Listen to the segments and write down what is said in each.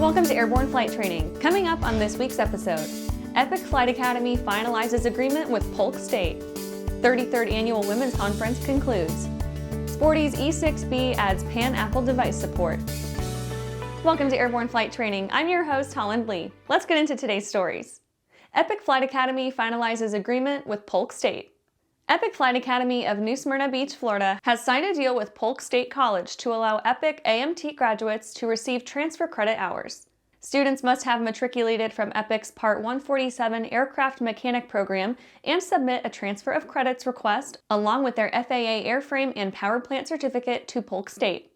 Welcome to Airborne Flight Training. Coming up on this week's episode, Epic Flight Academy finalizes agreement with Polk State. 33rd Annual Women's Conference concludes. Sporty's E6B adds Pan-Apple device support. Welcome to Airborne Flight Training. I'm your host, Holland Lee. Let's get into today's stories. Epic Flight Academy finalizes agreement with Polk State. Epic Flight Academy of New Smyrna Beach, Florida, has signed a deal with Polk State College to allow Epic AMT graduates to receive transfer credit hours. Students must have matriculated from Epic's Part 147 Aircraft Mechanic program and submit a transfer of credits request along with their FAA Airframe and Powerplant certificate to Polk State.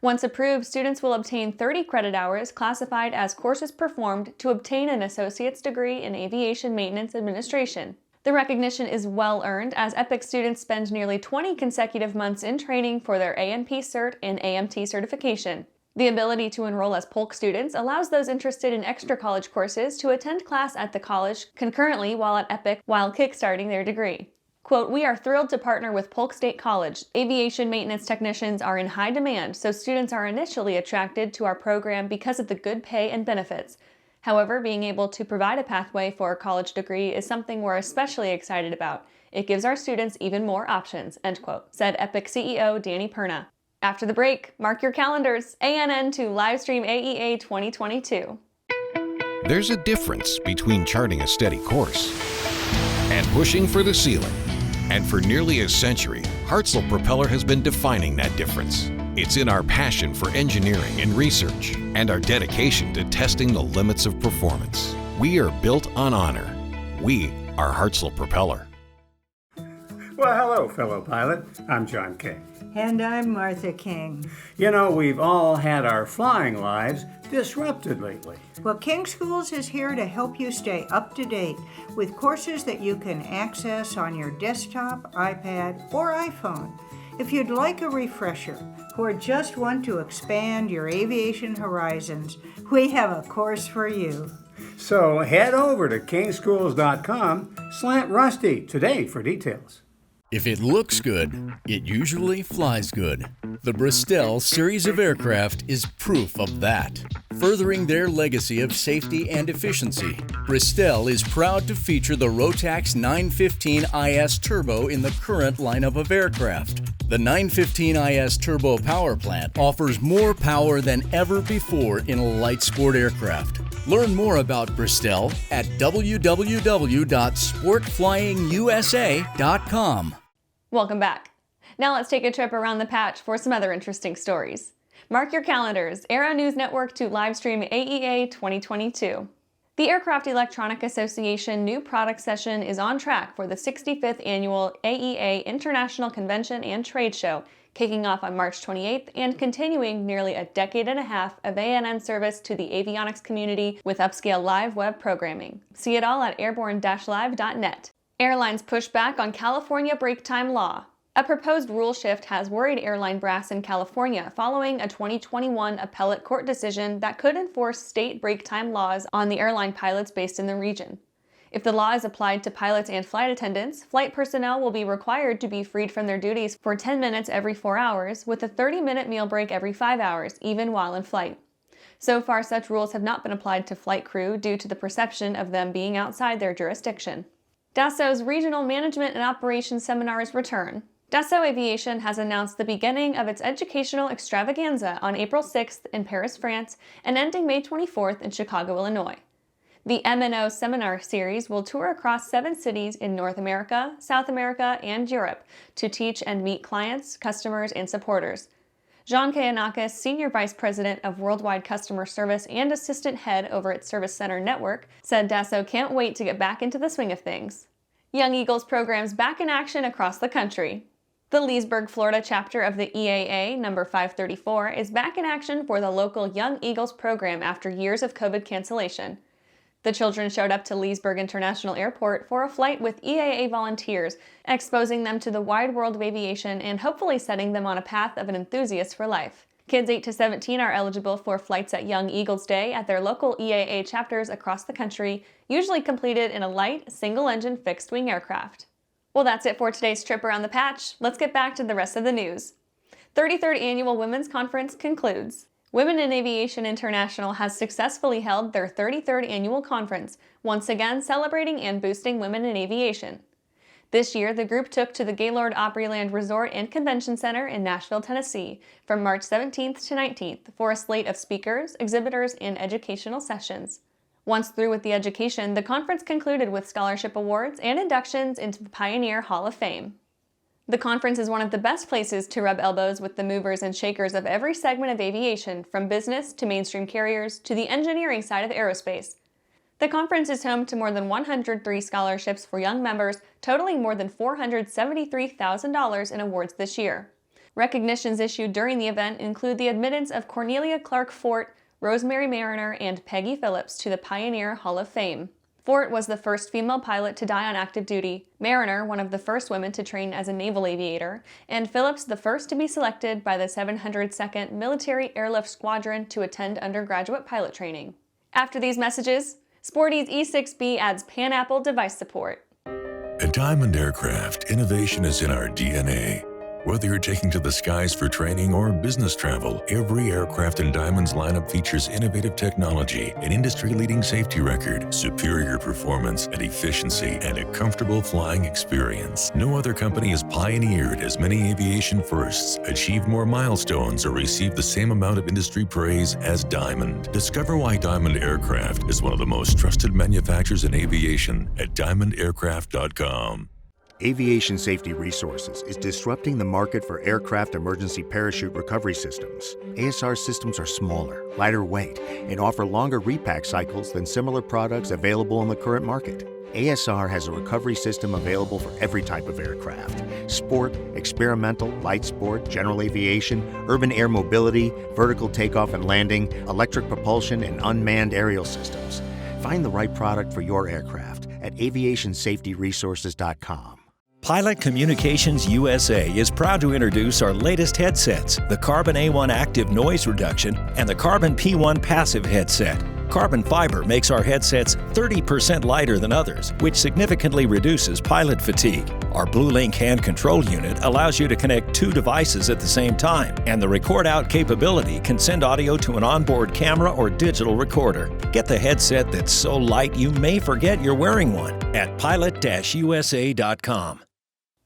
Once approved, students will obtain 30 credit hours classified as courses performed to obtain an associate's degree in Aviation Maintenance Administration. The recognition is well earned as Epic students spend nearly 20 consecutive months in training for their ANP cert and AMT certification. The ability to enroll as Polk students allows those interested in extra college courses to attend class at the college concurrently while at Epic while kickstarting their degree. Quote, "We are thrilled to partner with Polk State College. Aviation maintenance technicians are in high demand, so students are initially attracted to our program because of the good pay and benefits. However, being able to provide a pathway for a college degree is something we're especially excited about. It gives our students even more options," end quote, said Epic CEO Danny Perna. After the break, mark your calendars, ANN to Livestream AEA 2022. There's a difference between charting a steady course and pushing for the ceiling. And for nearly a century, Hartzell Propeller has been defining that difference. It's in our passion for engineering and research and our dedication to testing the limits of performance. We are built on honor. We are Hartzell Propeller. Well, hello, fellow pilot. I'm John Kay. And I'm Martha King. You know, we've all had our flying lives disrupted lately. Well, King Schools is here to help you stay up to date with courses that you can access on your desktop, iPad, or iPhone. If you'd like a refresher or just want to expand your aviation horizons, we have a course for you. So head over to kingschools.com/rusty today for details. If it looks good, it usually flies good. The Bristol series of aircraft is proof of that. Furthering their legacy of safety and efficiency, Bristol is proud to feature the Rotax 915 IS Turbo in the current lineup of aircraft. The 915 IS Turbo Powerplant offers more power than ever before in a light sport aircraft. Learn more about Bristol at www.sportflyingusa.com. Welcome back. Now let's take a trip around the patch for some other interesting stories. Mark your calendars, Aero-News Network to Livestream AEA 2022. The Aircraft Electronic Association New Product Session is on track for the 65th Annual AEA International Convention and Trade Show, kicking off on March 28th and continuing nearly a decade and a half of ANN service to the avionics community with upscale live web programming. See it all at airborne-live.net. Airlines push back on California break time law. A proposed rule shift has worried airline brass in California following a 2021 appellate court decision that could enforce state break time laws on the airline pilots based in the region. If the law is applied to pilots and flight attendants, flight personnel will be required to be freed from their duties for 10 minutes every 4 hours, with a 30-minute meal break every 5 hours, even while in flight. So far, such rules have not been applied to flight crew due to the perception of them being outside their jurisdiction. Dassault's Regional Management and Operations Seminars return. Dassault Aviation has announced the beginning of its educational extravaganza on April 6th in Paris, France, and ending May 24th in Chicago, Illinois. The M&O Seminar Series will tour across 7 cities in North America, South America, and Europe to teach and meet clients, customers, and supporters. John Kayanakis, Senior Vice President of Worldwide Customer Service and Assistant Head over its Service Center Network, said Dassault can't wait to get back into the swing of things. Young Eagles programs back in action across the country. The Leesburg, Florida chapter of the EAA, number 534, is back in action for the local Young Eagles program after years of COVID cancellation. The children showed up to Leesburg International Airport for a flight with EAA volunteers, exposing them to the wide world of aviation and hopefully setting them on a path of an enthusiast for life. Kids 8 to 17 are eligible for flights at Young Eagles Day at their local EAA chapters across the country, usually completed in a light, single-engine fixed-wing aircraft. Well, that's it for today's trip around the patch. Let's get back to the rest of the news. 33rd Annual Women's Conference concludes. Women in Aviation International has successfully held their 33rd annual conference, once again celebrating and boosting women in aviation. This year, the group took to the Gaylord Opryland Resort and Convention Center in Nashville, Tennessee, from March 17th to 19th for a slate of speakers, exhibitors, and educational sessions. Once through with the education, the conference concluded with scholarship awards and inductions into the Pioneer Hall of Fame. The conference is one of the best places to rub elbows with the movers and shakers of every segment of aviation, from business to mainstream carriers to the engineering side of aerospace. The conference is home to more than 103 scholarships for young members, totaling more than $473,000 in awards this year. Recognitions issued during the event include the admittance of Cornelia Clark Fort, Rosemary Mariner, and Peggy Phillips to the Pioneer Hall of Fame. Fort was the first female pilot to die on active duty, Mariner one of the first women to train as a naval aviator, and Phillips the first to be selected by the 702nd Military Airlift Squadron to attend undergraduate pilot training. After these messages, Sporty's E6B adds Pan-Apple device support. At Diamond Aircraft, innovation is in our DNA. Whether you're taking to the skies for training or business travel, every aircraft in Diamond's lineup features innovative technology, an industry-leading safety record, superior performance and efficiency, and a comfortable flying experience. No other company has pioneered as many aviation firsts, achieved more milestones, or received the same amount of industry praise as Diamond. Discover why Diamond Aircraft is one of the most trusted manufacturers in aviation at diamondaircraft.com. Aviation Safety Resources is disrupting the market for aircraft emergency parachute recovery systems. ASR systems are smaller, lighter weight, and offer longer repack cycles than similar products available in the current market. ASR has a recovery system available for every type of aircraft: sport, experimental, light sport, general aviation, urban air mobility, vertical takeoff and landing, electric propulsion, and unmanned aerial systems. Find the right product for your aircraft at aviationsafetyresources.com. Pilot Communications USA is proud to introduce our latest headsets, the Carbon A1 Active Noise Reduction and the Carbon P1 Passive Headset. Carbon fiber makes our headsets 30% lighter than others, which significantly reduces pilot fatigue. Our BlueLink hand control unit allows you to connect two devices at the same time, and the record out capability can send audio to an onboard camera or digital recorder. Get the headset that's so light you may forget you're wearing one at pilot-usa.com.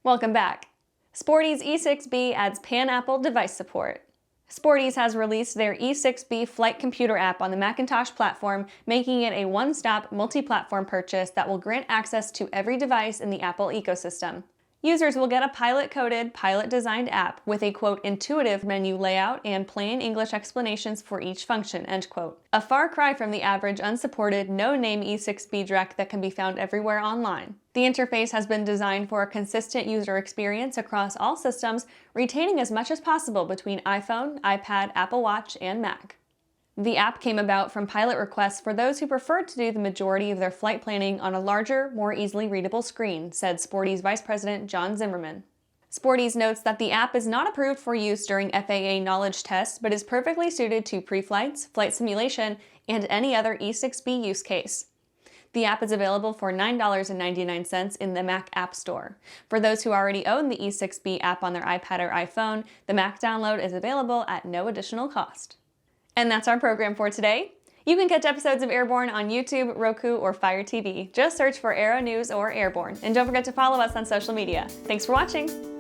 Welcome back. Sporty's E6B adds Pan-Apple device support. Sporty's has released their E6B Flight Computer app on the Macintosh platform, making it a one-stop multi-platform purchase that will grant access to every device in the Apple ecosystem. Users will get a pilot-coded, pilot-designed app with a, quote, intuitive menu layout and plain English explanations for each function, end quote. A far cry from the average unsupported, no-name E6B drek that can be found everywhere online. The interface has been designed for a consistent user experience across all systems, retaining as much as possible between iPhone, iPad, Apple Watch, and Mac. The app came about from pilot requests for those who preferred to do the majority of their flight planning on a larger, more easily readable screen, said Sporty's Vice President John Zimmerman. Sporty's notes that the app is not approved for use during FAA knowledge tests, but is perfectly suited to pre-flights, flight simulation, and any other E6B use case. The app is available for $9.99 in the Mac App Store. For those who already own the E6B app on their iPad or iPhone, the Mac download is available at no additional cost. And that's our program for today. You can catch episodes of Airborne on YouTube, Roku, or Fire TV. Just search for Aero-News or Airborne. And don't forget to follow us on social media. Thanks for watching.